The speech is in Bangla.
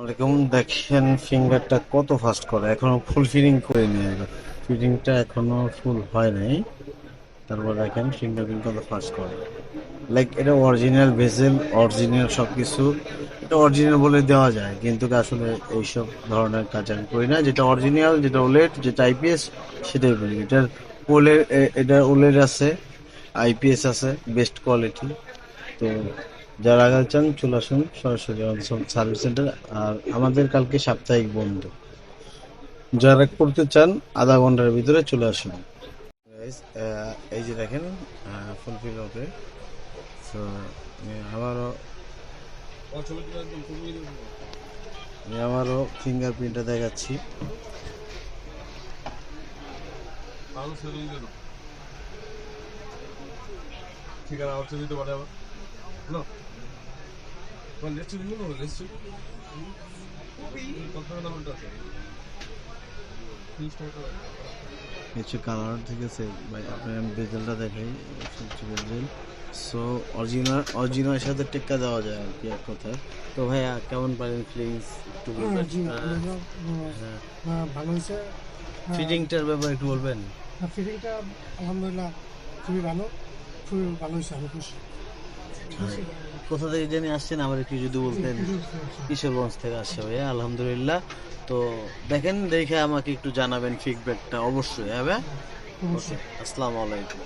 ওরকম দেখেন ফিঙ্গারটা কত ফাস্ট করে, এখনো ফুল ফিটিং করিনি। ফিটিংটা এখনো ফুল হয় নাই, তারপর দেখেন ফিঙ্গারপ্রিন্ট কত ফাস্ট করে। লাইক এটা অরিজিনাল ভেসেল, অরিজিনাল সবকিছু। এটা অরিজিনাল বলে দেওয়া যায়, কিন্তু আসলে এইসব ধরনের কাজ আমি করি না। যেটা অরিজিনাল, যেটা ওলেড, যেটা আইপিএস, সেটাই বলি। এটার ওলেড, এটা ওলেড আছে, আইপিএস আছে, বেস্ট কোয়ালিটি। তো যারা আগাতে চান চলে আসুন সরাসরি আমাদের সার্ভিস সেন্টার। আর আমাদের কালকে সাপ্তাহিক বন্ধ। যারা করতে চান আধা ঘন্টার ভিতরে চলে আসুন। Guys, এই যে দেখেন ফুলফিল ওকে। তো আবারও আমি আবারও ফিঙ্গারপ্রিন্টটা দেখাচ্ছি। কিছু কালার, ঠিক আছে ভাই, আপনার আমি বেজেলটা দেখাই। বেজেল, সো অরিজিনাল, অরিজিনালের সাথে টেক্কা দেওয়া যায় আর কি, এক কথায়। তো ভাইয়া কেমন পারেন প্লিজ একটু বলবেন? জি, আলহামদুলিল্লাহ। হ্যাঁ, ভালো হয়েছে। ফিটিংটার ব্যাপারে একটু বলবেন? ফিটিংটা আলহামদুলিল্লাহ খুবই ভালো, খুবই ভালো হয়েছে, আমি খুশি। ঠিক হ্যাঁ। আছে। কোথা থেকে জানি আসছেন আবার একটু যদি বলতেন? কিশোরগঞ্জ থেকে আসছে ভাইয়া, আলহামদুলিল্লাহ। তো দেখেন, দেখে আমাকে একটু জানাবেন ফিডব্যাকটা অবশ্যই। হ্যাঁ ভাই, ওকে, অবশ্যই। আসসালামু আলাইকুম।